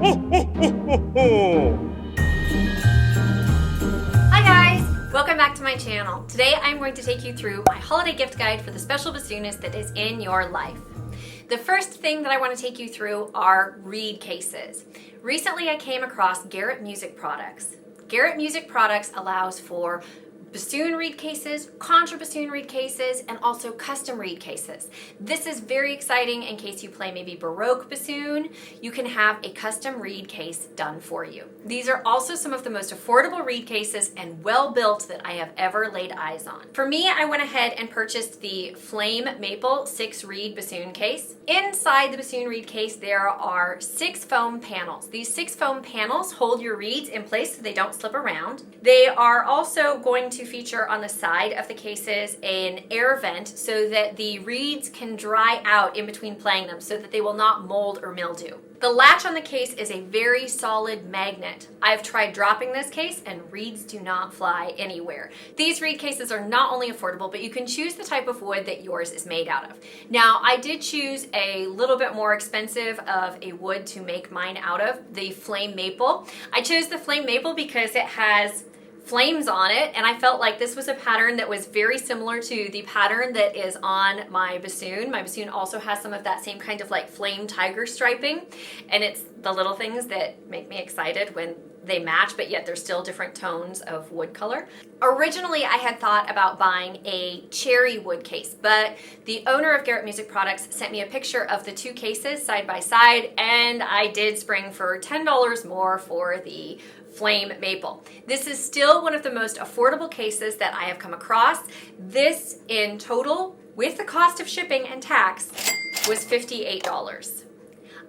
Hi guys! Welcome back to my channel. Today I'm going to take you through my holiday gift guide for the special bassoonist that is in your life. The first thing that I want to take you through are reed cases. Recently I came across Garrett Music Products. Garrett Music Products allows for bassoon reed cases, contrabassoon reed cases, and also custom reed cases. This is very exciting in case you play maybe Baroque bassoon. You can have a custom reed case done for you. These are also some of the most affordable reed cases and well built that I have ever laid eyes on. For me, I went ahead and purchased the Flame Maple 6 reed bassoon case. Inside the bassoon reed case, there are 6 foam panels. These 6 foam panels hold your reeds in place so they don't slip around. They are also going to feature on the side of the cases an air vent so that the reeds can dry out in between playing them so that they will not mold or mildew. The latch on the case is a very solid magnet. I've tried dropping this case and reeds do not fly anywhere. These reed cases are not only affordable, but you can choose the type of wood that yours is made out of. Now, I did choose a little bit more expensive of a wood to make mine out of, the flame maple. I chose the flame maple because it has flames on it, and I felt like this was a pattern that was very similar to the pattern that is on my bassoon. My bassoon also has some of that same kind of like flame tiger striping, and it's the little things that make me excited when they match, but yet they're still different tones of wood color. Originally, I had thought about buying a cherry wood case, but the owner of Garrett Music Products sent me a picture of the 2 cases side by side, and I did spring for $10 more for the Flame Maple. This is still one of the most affordable cases that I have come across. This in total, with the cost of shipping and tax, was $58.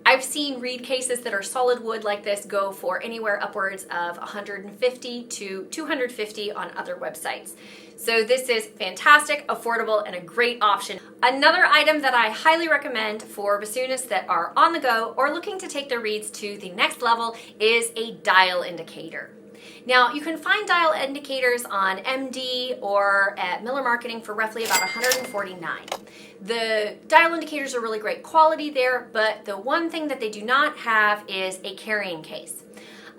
I've seen reed cases that are solid wood like this go for anywhere upwards of $150 to $250 on other websites. So this is fantastic, affordable, and a great option. Another item that I highly recommend for bassoonists that are on the go or looking to take their reeds to the next level is a dial indicator. Now, you can find dial indicators on MD or at Miller Marketing for roughly about $149. The dial indicators are really great quality there, but the one thing that they do not have is a carrying case.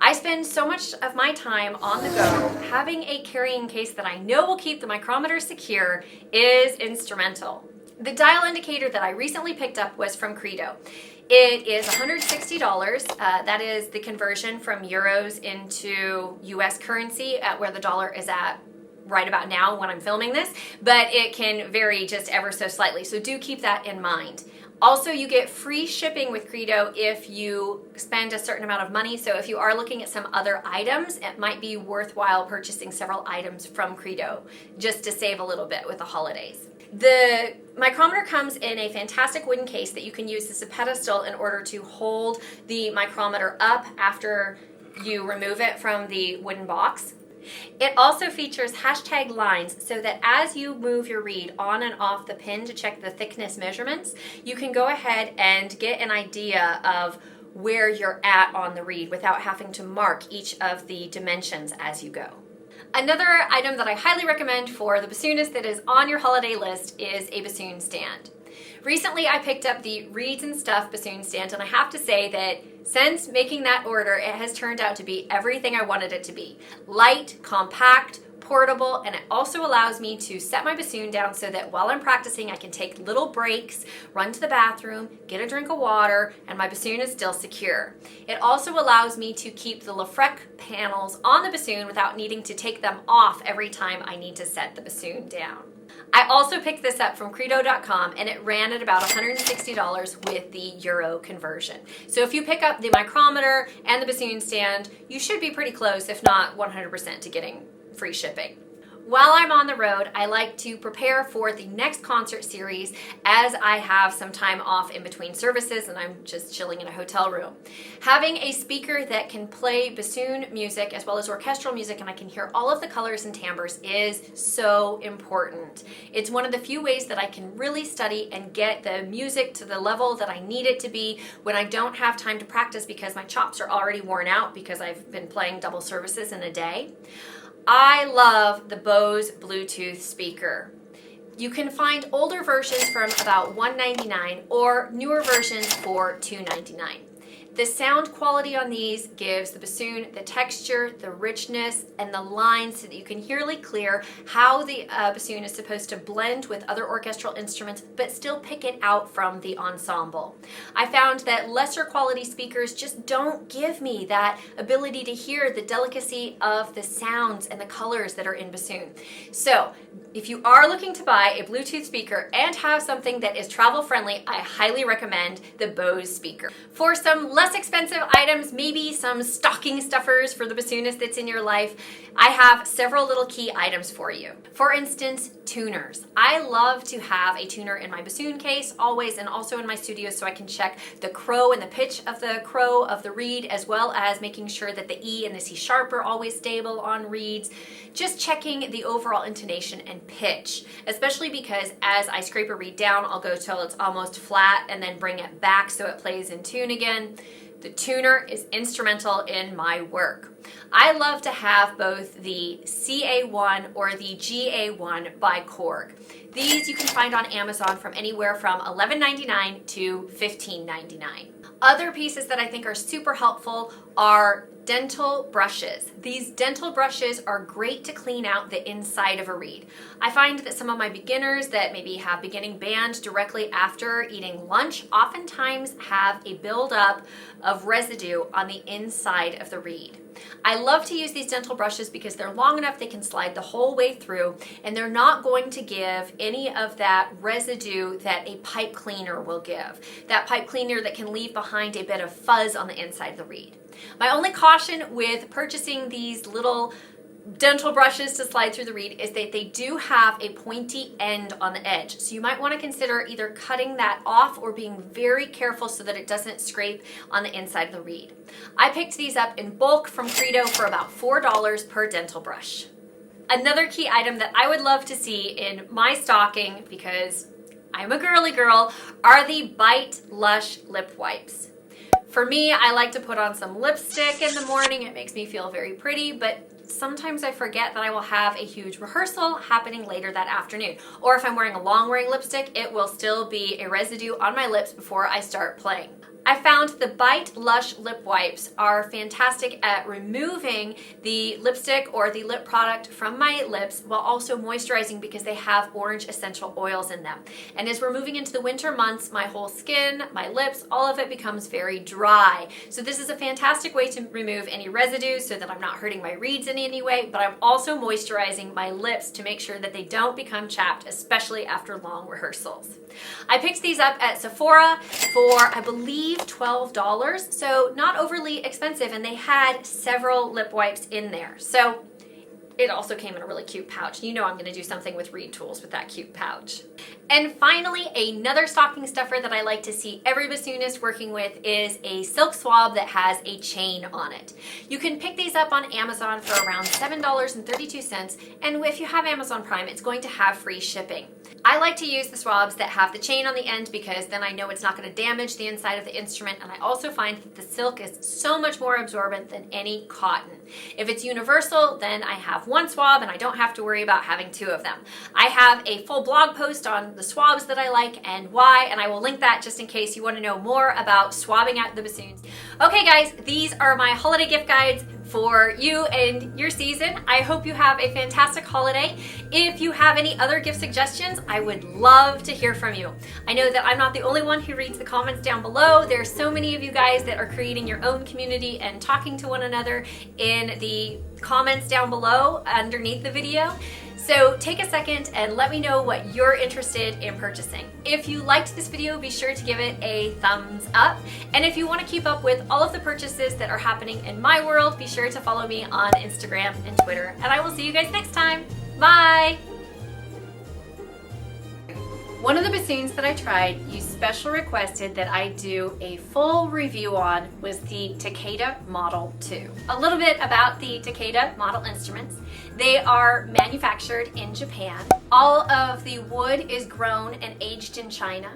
I spend so much of my time on the go. Having a carrying case that I know will keep the micrometer secure is instrumental. The dial indicator that I recently picked up was from Kreedo. It is $160. That is the conversion from euros into US currency at where the dollar is at right about now when I'm filming this, but it can vary just ever so slightly, so do keep that in mind. Also, you get free shipping with Kreedo if you spend a certain amount of money, so if you are looking at some other items, it might be worthwhile purchasing several items from Kreedo just to save a little bit with the holidays. The micrometer comes in a fantastic wooden case that you can use as a pedestal in order to hold the micrometer up after you remove it from the wooden box. It also features hashtag lines so that as you move your reed on and off the pin to check the thickness measurements, you can go ahead and get an idea of where you're at on the reed without having to mark each of the dimensions as you go. Another item that I highly recommend for the bassoonist that is on your holiday list is a bassoon stand. Recently, I picked up the Reeds and Stuff bassoon stand, and I have to say that since making that order, it has turned out to be everything I wanted it to be. Light, compact, portable, and it also allows me to set my bassoon down so that while I'm practicing, I can take little breaks, run to the bathroom, get a drink of water, and my bassoon is still secure. It also allows me to keep the Lafrec panels on the bassoon without needing to take them off every time I need to set the bassoon down. I also picked this up from Kreedo.com, and it ran at about $160 with the euro conversion. So if you pick up the micrometer and the bassoon stand, you should be pretty close, if not 100% to getting free shipping. While I'm on the road, I like to prepare for the next concert series as I have some time off in between services and I'm just chilling in a hotel room. Having a speaker that can play bassoon music as well as orchestral music and I can hear all of the colors and timbres is so important. It's one of the few ways that I can really study and get the music to the level that I need it to be when I don't have time to practice because my chops are already worn out because I've been playing double services in a day. I love the Bose Bluetooth speaker. You can find older versions from about $199 or newer versions for $299. The sound quality on these gives the bassoon the texture, the richness, and the lines so that you can hear really clear how the bassoon is supposed to blend with other orchestral instruments but still pick it out from the ensemble. I found that lesser quality speakers just don't give me that ability to hear the delicacy of the sounds and the colors that are in bassoon. So if you are looking to buy a Bluetooth speaker and have something that is travel friendly, I highly recommend the Bose speaker. For some less expensive items, maybe some stocking stuffers for the bassoonist that's in your life, I have several little key items for you. For instance, tuners. I love to have a tuner in my bassoon case always, and also in my studio, so I can check the crow and the pitch of the crow of the reed, as well as making sure that the E and the C sharp are always stable on reeds. Just checking the overall intonation and pitch, especially because as I scrape a reed down, I'll go till it's almost flat and then bring it back so it plays in tune again. The tuner is instrumental in my work. I love to have both the CA1 or the GA1 by KORG. These you can find on Amazon from anywhere from $11.99 to $15.99. Other pieces that I think are super helpful are dental brushes. These dental brushes are great to clean out the inside of a reed. I find that some of my beginners that maybe have beginning band directly after eating lunch oftentimes have a buildup of residue on the inside of the reed. I love to use these dental brushes because they're long enough they can slide the whole way through, and they're not going to give any of that residue that a pipe cleaner will give. That pipe cleaner that can leave behind a bit of fuzz on the inside of the reed. My only caution with purchasing these little dental brushes to slide through the reed is that they do have a pointy end on the edge. So you might want to consider either cutting that off or being very careful so that it doesn't scrape on the inside of the reed. I picked these up in bulk from Kreedo for about $4 per dental brush. Another key item that I would love to see in my stocking, because I'm a girly girl, are the Bite Lush lip wipes. For me, I like to put on some lipstick in the morning. It makes me feel very pretty, but sometimes I forget that I will have a huge rehearsal happening later that afternoon. Or if I'm wearing a long-wearing lipstick, it will still be a residue on my lips before I start playing. I found the Bite Lush lip wipes are fantastic at removing the lipstick or the lip product from my lips while also moisturizing because they have orange essential oils in them. And as we're moving into the winter months, my whole skin, my lips, all of it becomes very dry. So this is a fantastic way to remove any residue so that I'm not hurting my reeds in any way, but I'm also moisturizing my lips to make sure that they don't become chapped, especially after long rehearsals. I picked these up at Sephora for, I believe, $12, so not overly expensive, and they had several lip wipes in there. So it also came in a really cute pouch. You know I'm going to do something with reed tools with that cute pouch. And finally, another stocking stuffer that I like to see every bassoonist working with is a silk swab that has a chain on it. You can pick these up on Amazon for around $7.32, and if you have Amazon Prime, it's going to have free shipping. I like to use the swabs that have the chain on the end because then I know it's not going to damage the inside of the instrument, and I also find that the silk is so much more absorbent than any cotton. If it's universal, then I have one swab and I don't have to worry about having two of them. I have a full blog post on the swabs that I like and why, and I will link that just in case you want to know more about swabbing out the bassoons. Okay guys, these are my holiday gift guides for you and your season. I hope you have a fantastic holiday. If you have any other gift suggestions, I would love to hear from you. I know that I'm not the only one who reads the comments down below. There's so many of you guys that are creating your own community and talking to one another in the comments down below underneath the video. So take a second and let me know what you're interested in purchasing. If you liked this video, be sure to give it a thumbs up. And if you want to keep up with all of the purchases that are happening in my world, be sure to follow me on Instagram and Twitter. And I will see you guys next time. Bye! One of the bassoons that I tried, you special requested that I do a full review on was the Takeda Model 2. A little bit about the Takeda model instruments. They are manufactured in Japan. All of the wood is grown and aged in China.